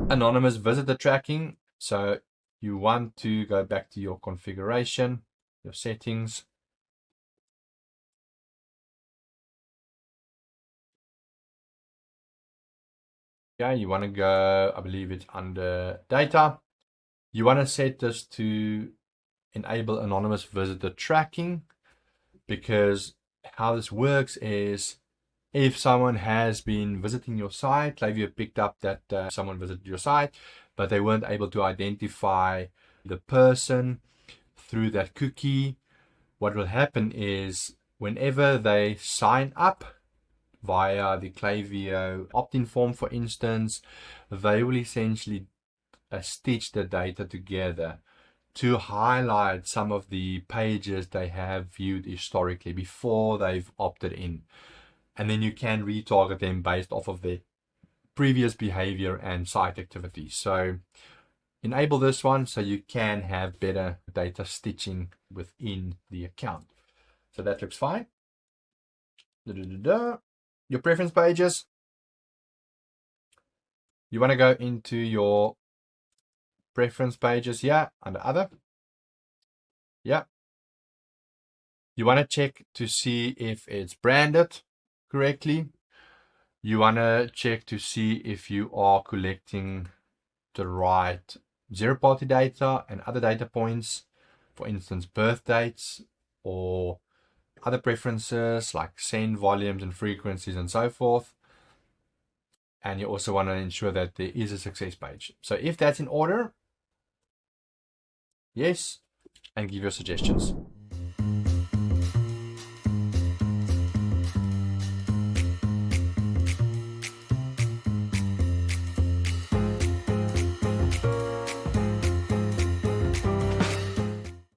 anonymous visitor tracking. So you want to go back to your configuration, your settings. Yeah, you want to go, I believe it's under data. You want to set this to enable anonymous visitor tracking, because how this works is if someone has been visiting your site, Klaviyo picked up that someone visited your site, but they weren't able to identify the person through that cookie, what will happen is whenever they sign up via the Klaviyo opt-in form, for instance, they will essentially stitch the data together to highlight some of the pages they have viewed historically before they've opted in. And then you can retarget them based off of their previous behavior and site activity. So enable this one so you can have better data stitching within the account. So that looks fine. Your preference pages. You want to go into your preference pages here under other. Yeah. You want to check to see if it's branded correctly. You want to check to see if you are collecting the right zero-party data and other data points, for instance, birth dates or other preferences like send volumes and frequencies and so forth. And you also want to ensure that there is a success page. So if that's in order, yes, and give your suggestions.